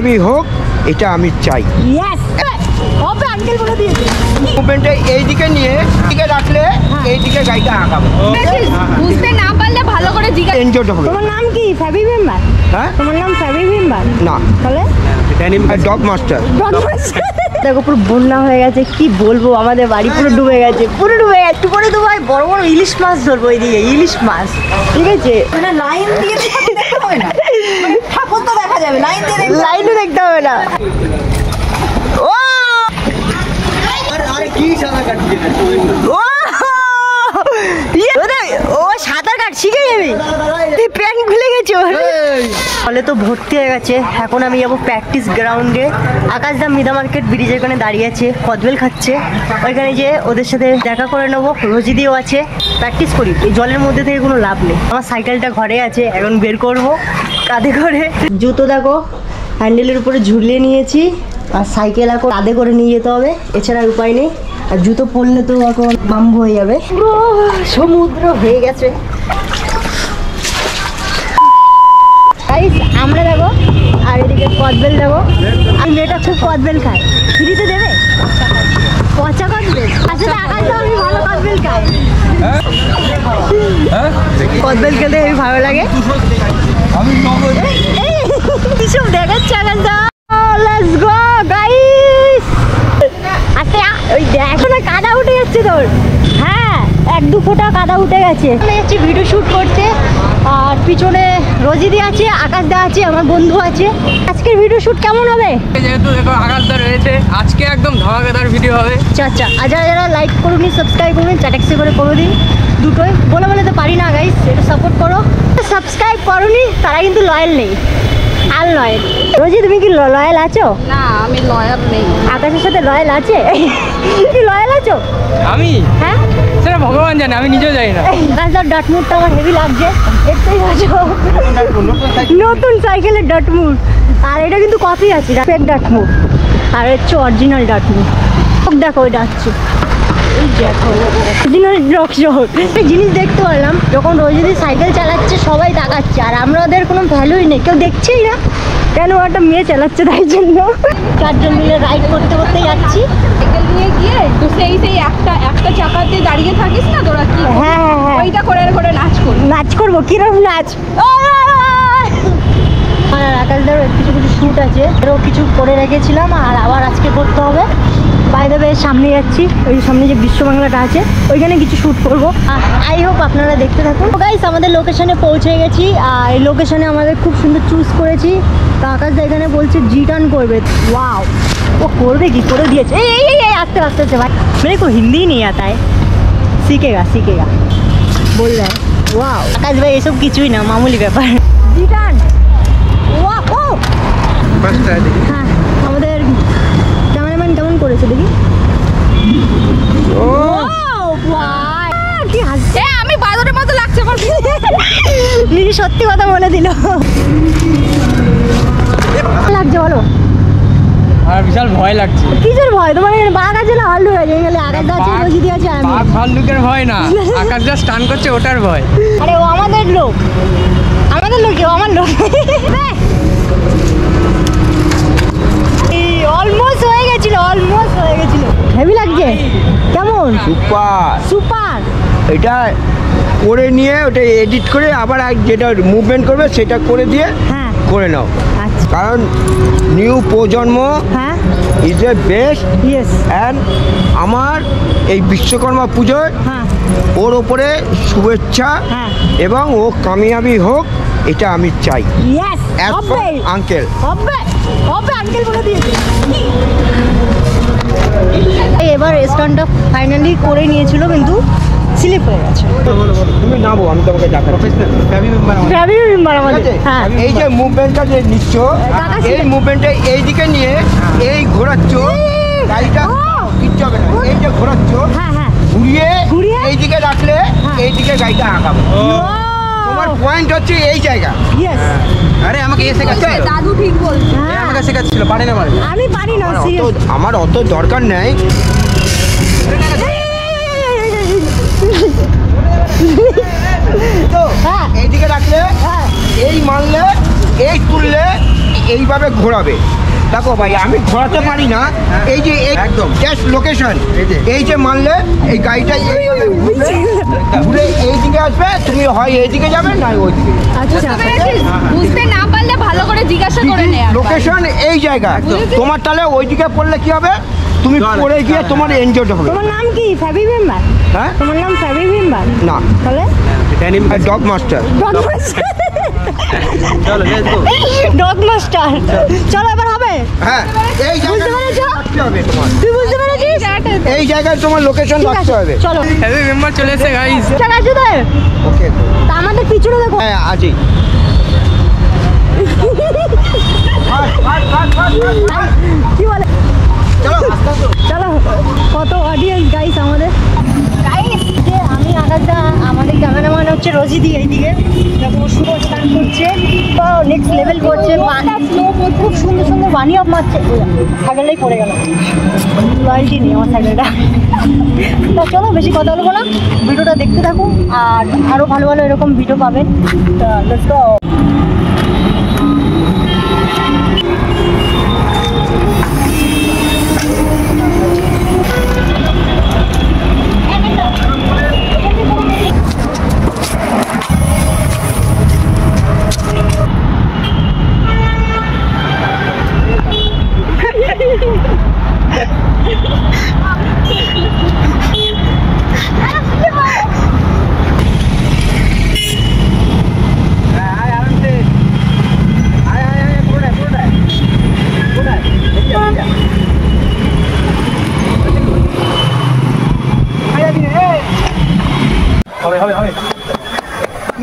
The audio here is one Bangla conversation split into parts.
আমি হোক এটা আমি চাই। মুভমেন্টে এইদিকে নিয়ে দিকে রাখলে এইদিকে গাড়িটা আঁকাবো। বুঝতে না পারলে ভালো করে জিজ্ঞাসা এনজয় হবে। তোমার নাম কি? ফ্যাবি মেম্বার? হ্যাঁ, তোমার নাম ফ্যাবি মেম্বার না, তাহলে ডগ মাস্টার। দেখো পুরো বন্যা হয়ে গেছে, কি বলবো, আমাদের বাড়ি পুরো ডুবে গেছে, পুরো ডুবে গেছে। একটু করে দেবো, বড় বড় ইলিশ মাছ ধরবো এইদিকে, ইলিশ মাছ, ঠিক আছে? মানে লাইন দিয়ে দেখতে হবে না, ঠাকুর তো দেখা যাবে, লাইনে দেখতে হবে না। ও ও সাঁতার কাট শিখে যাবি, প্যান্ট খুলে গেছে। ফলে তো ভর্তি হয়ে গেছে। এখন আমি যাবো প্র্যাকটিস গ্রাউন্ডে। আকাশদা মিদা মার্কেট ব্রিজের ওখানে দাঁড়িয়ে আছে, কদবেল খাচ্ছে। ওইখানে যে ওদের সাথে দেখা করে নেবো। রোজিদিও আছে, প্র্যাকটিস করি। এই জলের মধ্যে থেকে কোনো লাভ নেই। আমার সাইকেলটা ঘরে আছে, এখন বের করবো কাঁধে করে। জুতো দেখো হ্যান্ডেলের উপরে ঝুলিয়ে নিয়েছি, আর সাইকেল এখন কাঁধে করে নিয়ে যেতে হবে, এছাড়া উপায় নেই। আর জুতো পরলে তো এখন বাম্বু হয়ে যাবে। সমুদ্র হয়ে গেছে। আমরা দেখো, আর এদিকে কদবেল দেখো। আর মেয়েটা খুব কদবেল খায়, ফ্রিতে দেবে পচা কদবেল। আসলে আকাশ তো আমি ভালো কদবেল খাই, কদবেল খেতে হেবি ভালো লাগে। কিসব দেখাচ্ছে আকাশ দা। Let's go guys. আচ্ছা ওই দেখো না, কাদা উঠে যাচ্ছে তোর। হ্যাঁ, 1-2 ফোঁটা কাদা উঠে গেছে। যাচ্ছি ভিডিও শ্যুট করতে, আর পিছনে রোজিদি আছে, আকাশদা আছে, আমার বন্ধু আছে। আজকের ভিডিও শ্যুট কেমন হবে? যেহেতু দেখো আকাশদা রয়েছে, আজকে একদম ধামাকাদার ভিডিও হবে। আচ্ছা, আর যারা লাইক করুন, সাবস্ক্রাইব করুন, চ্যাটেক্সে করে দিন, দুটোই। বলে তো পারি না গাইস, একটু সাপোর্ট করো। সাবস্ক্রাইব করোনি তারা কিন্তু লয়াল নেই, আর লয়াল। রোজি তুমি কি লয়াল আছো? না, আমি লয়াল নেই। আকাশের সাথে লয়াল আছে? কি লয়াল আছো? আমি? হ্যাঁ, সেটা ভগবান জানে, আমি নিজেও জানি না। আকাশদার ডটমুডটা আমার হেভি লাগছে, দেখতেই পাচ্ছ, নতুন সাইকেলের ডটমুড। আর এটা কিন্তু কপি আছে, ফেক ডটমুড, আর হচ্ছে অরিজিনাল ডটমুড। দেখো ওইটা হচ্ছে জিনিস দেখতে পারলাম, যখন রোজিদি সাইকেল চালাচ্ছে সবাই তাকাচ্ছে, আর আমাদের কোনো ভ্যালুই নেই, কেউ দেখছেই না। কেন? একটা মেয়ে চালাচ্ছে, তাই জন্য 4জন মিলে রাইড করতে করতে যাচ্ছি। সাইকেল নিয়ে গিয়ে তো সেই একটা চাকাতে দাঁড়িয়ে থাকিস না তোরা, কি হ্যাঁ, ওইটা করে নাচ করবো। কিরকম নাচ? আর আকাশদারও কিছু শ্যুট আছে, এরও কিছু করে রেখেছিলাম, আর আবার আজকে করতে হবে। বাইরে সামনে যাচ্ছি, ওই সামনে যে বিশ্ব বাংলাটা আছে, ওইখানে কিছু শ্যুট করবো। আই হোপ আপনারা দেখতে থাকুন। গাইস, আমাদের লোকেশনে পৌঁছে গেছি, আর এই লোকেশনে আমাদের খুব সুন্দর চুজ করেছি। তো আকাশদা এখানে বলছে জি টার্ন করবে। ওয়াও, ও করবে কি, করে দিয়েছে। এই আস্তে আস্তে ভাই, মেরে কো হিন্দি নেই आता है, सीखेगा बोल रहा है। ওয়াও, আকাশ ভাই এসব কিছুই না, মামুলি ব্যাপার। জি টার্ন, ওয়াও। ও হ্যাঁ, আমাদের ক্যামেরাম্যান কেমন করেছে দেখি। ও ভাই, কি হাসছে, আমি বাদরের মতো লাগছে আমার। দিদি সত্যি কথা বলে দিল। লাগছে বলো? আর বিশাল ভয় লাগছে। কিসের ভয়? তোমার এখানে বাঘ আছে না ভাল্লুক আছে? এখানে আকাশদা আছে, রোজিদি আছে, আমি। বাঘ ভাল্লুকের ভয় না, আকাশদা স্টান করছে ওটার ভয়। আরে ও আমাদের লোক, কেউ আমার লোক। অলমোস্ট হয়ে গেছিল। হেভি লাগছে, কেমন? সুপার। এটা করে নিয়ে ওটা এডিট করে আবার যেটা মুভমেন্ট করবে সেটা করে দিয়ে করে নাও। আচ্ছা, কারণ নিউ প্রজন্ম is a best. Yes. And আমার এই বিশ্বকর্মা পুজোয় ওর ওপরে শুভেচ্ছা, এবং ও কামিয়াবি হোক এটা আমি চাই। ইয়েস, আঙ্কেল হবে আঙ্কেল বলে দিয়েছে। এবার স্টান্টটা ফাইনালি করে নিয়েছিল, কিন্তু স্লিপ হয়ে গেছে। তুমি নামো, আমি তোমাকে দেখাচ্ছি। এই যে মুভমেন্টটা যে নিচ্ছ, এই মুভমেন্টে এইদিকে নিয়ে এই ঘোরাচ্ছ গাড়িটা, কিচ্ছু হবে না। এই যে ঘোরাচ্ছ, ঘুরিয়ে এইদিকে রাখলে এইদিকে গাড়িটা আঁকাবো। তোমার পয়েন্ট হচ্ছে এই জায়গা। আরে আমাকে শেখাচ্ছে দাদু, ঠিক বলছে, আমাকে শেখাচ্ছিল, পারি না আমি পারি না। আমার অত দরকার নেই। তো এইদিকে রাখলে, এই মানলে এই তুললে এইভাবে ঘোরাবে। দেখো ভাই আমি ঘোরাতে পারি না, এই যে একদম জাস্ট লোকেশন, এই যে মানলে এই গাড়িটা এইভাবে ঘুরে এইদিকে আসবে, তুমি হয় এইদিকে যাবে না ওইদিকে। আচ্ছা বুঝতে না পারলে ভালো করে জিজ্ঞাসা করে নে। লোকেশন এই জায়গা, তোমার তাহলে ওইদিকে পড়লে কি হবে, তুমি পড়ে গিয়ে তোমার এনজয় হবে। তোমার নাম কি? ফ্যাবি মেম্বার? হ্যাঁ তোমার নাম ফ্যাবি মেম্বার না, তাহলে ডগ মাস্টার। Dog master. চলো এবার হবে। হ্যাঁ এই বুঝতে পেরেছো? জায়গায় হবে তোমার, তুই বুঝতে পেরেছিস? এই জায়গায় তোমার লোকেশন ঠিক রাখতে আছে, হবে। চলো। হ্যাপি মেম্বার চলে এসে গাইস। ঠিক আছে তো? ওকে তা আমাদের পিছনে দেখো। হ্যাঁ আজই কি বলে? চলো চলো, কত অডিয়েন্স গাইস আমাদের। গাইস যে আমি আগাটা আমাদের ক্যামেরাম্যান হচ্ছে রোজিদি, এইদিকে দেখো শুভ স্টার্ট করছে, তো নেক্সট লেভেল করছে, খুব সুন্দর সুন্দর বানি অফ মারছে। সাইকেলটাই পড়ে গেল, রয়্যালটি নেই আমার সাইকেলটা। তা চলো বেশি কথা বলবো না, ভিডিওটা দেখতে থাকুন আর আরও ভালো ভালো এরকম ভিডিও পাবেন। তা let's go.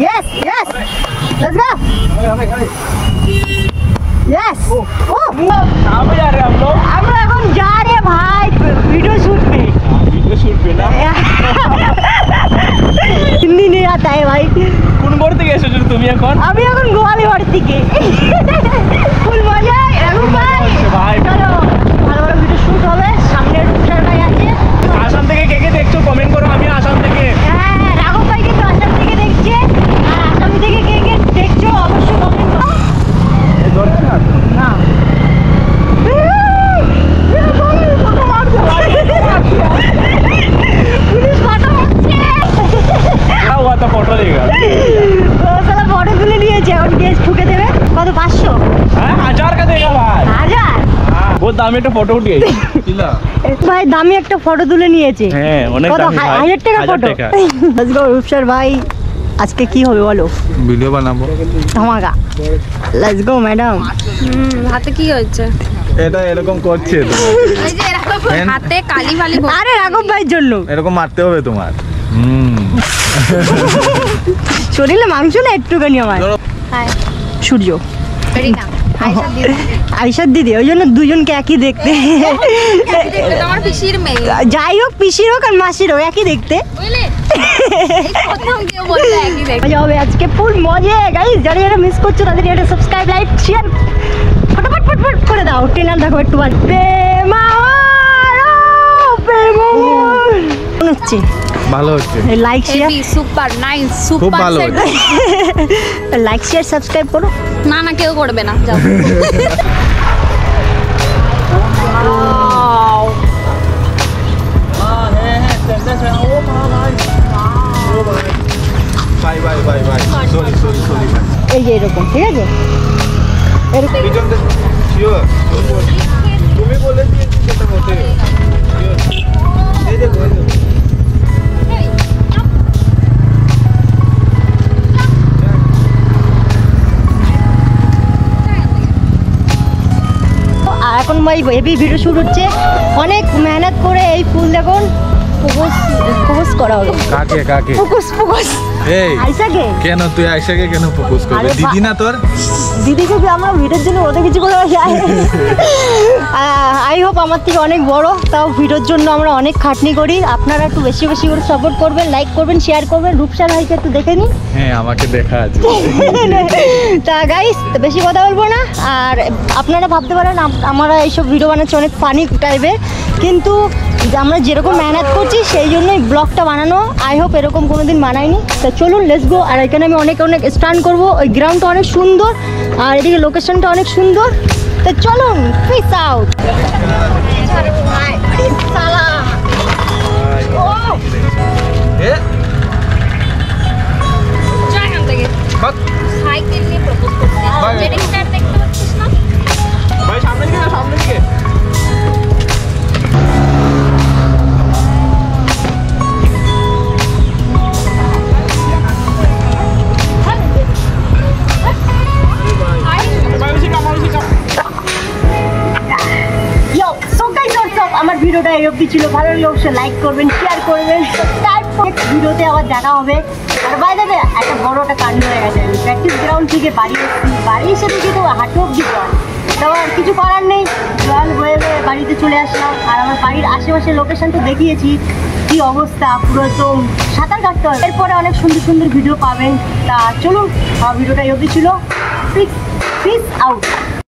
Yes, yes. Let's go. Yes. Oh. আমরা এখন যা রে ভাই ভিডিও শুট पे। हिंदी नहीं आता है भाई। কোন বোর্ড থেকে এসেছো তুমি এখন? আমি এখন গোয়ালি বাড়ি থেকে। ফুল মজা এখন ভাই। চলো ভালো ভালো ভিডিও শুট হবে, সামনে রূপসারটাই আছে। আসাম থেকে কে কে দেখছো কমেন্ট করো। আমি আসাম থেকে। হ্যাঁ রাঘব ভাই কিন্তু আসাম থেকে দেখছে, আর আসাম থেকে কে কে দেখছো অবশ্যই কমেন্ট করো। না পুলিশ ফটো হচ্ছে। क्या हुआ था फोटो लेगा? ও সালা ফটো তুলে নিয়েছে, এখন কেস ঠুকে দেবে। কত 500? हाँ 1000 का देगा भाई। 1000? बहुत दामी একটা ফটো উঠিয়ে দিলা। ভাই দামি একটা ফটো তুলে নিয়েছে। হ্যাঁ অনেক কত দামি ভাই। 1000 টাকা ফটো? লেটস গো রূপসার ভাই, আজকে কি হবে বলো? ভিডিও বানাবো। ধামাকা। Let's go madam. হাতে কি হচ্ছে? এটা এরকম করছে তো। এই যে এরকম হাতে কালি ফালি আরে রাঘব ভাইয়ের জন্য এরকম মারতে হবে তোমার। শরীরে মাংস না একটুখানি আমার। হাই সূর্য ভেরি নাম আয়শা দিদি। আয়শার দিদি, ওই জন্য দুজনকে একই দেখতে। তোমার পিসির মেয়ে যাই হোক পিসির হোক আর মাসির হোক একই দেখতে। বুঝলে? এই প্রথম কেউ বললো একই দেখ। মজা হবে আজকে, ফুল মজা গাইস। যারা যারা মিস করছো তাদের একটা সাবস্ক্রাইব লাইক শেয়ার ফটাফট ফটফট করে দাও। ট্রেনার দেখো একটু বার হচ্ছে, ভালো হচ্ছে। Like share heavy super nice খুব সুপার ভালো সেট। লাইক শেয়ার সাবস্ক্রাইব করো। না না কেউ করবে না, যাও। Bye bye bye bye. Sorry sorry sorry. এই যে এরকম, ঠিক আছে এরকম। পিছন থেকে শিওর। তুমি বলে দিয়েছি সেটা হতে। এই দেখো এই দেখো। আর এখন ভাই হেভি ভিডিও শুট হচ্ছে, অনেক মেহনত করে এই ফুল দেখুন ফোকাস করা হলো। কাকে কাকে? ফোকাস এই আইসাকে কেন তুই আয়শাকে কেন প্রপোজ করবি? আরে দিদি না তোর? দিদিকে কি আমরা ভিডিওর জন্য ওদের কিছু করে যায়? আই হোপ আমার থেকে অনেক বড়, তাও ভিডিওর জন্য আমরা অনেক খাটনি করি। আপনারা একটু বেশি বেশি করে সাপোর্ট করবেন, লাইক করবেন, শেয়ার করবেন। রূপসার ভাইকে একটু দেখে নিন। হ্যাঁ আমাকে দেখা আছে। তা গাইস বেশি কথা বলবো না। আর আপনারা ভাবতে পারেন আমরা এইসব ভিডিও বানাচ্ছি অনেক ফানি টাইপের, কিন্তু যে আমরা যেরকম মেহনত করছি সেই জন্যই ব্লগটা বানানো। আই হোপ এরকম কোনোদিন বানাইনি। তো চলুন লেটস গো। আর এখানে আমি অনেক স্টান্ট করবো। ওই গ্রাউন্ডটা অনেক সুন্দর আর এদিকে লোকেশনটা অনেক সুন্দর। তো চলুন, পিস আউট। সাইকেল নিয়ে প্রপোজ করতে ওয়েডিং স্টার দেখতে পাচ্ছিস না? ভাই সামনে দিকে সামনে দিকে আমার ভিডিওটা এই অবধি ছিল। ভালো লাগলে অবশ্যই লাইক করবেন, শেয়ার করবেন, সাবস্ক্রাইব করবেন। ভিডিওতে আবার দেখা হবে। আর বাই দ্য ওয়ে একটা বড় একটা কাণ্ড হয়ে গেছে। প্র্যাকটিস গ্রাউন্ড থেকে বাড়ি এসেছি, বাড়ি এসে দেখি তো হাঁটু অব্দি জল। তো আর কিছু করার নেই, জল বয়ে বয়ে বাড়িতে চলে আসলাম। আর আমার বাড়ির আশেপাশে লোকেশন তো দেখিয়েছি, কি অবস্থা পুরো একদম সাঁতার কাটতে হবে। এরপরে অনেক সুন্দর সুন্দর ভিডিও পাবেন। তা চলুন, আমার ভিডিওটা এই অবধি ছিল। Piece out.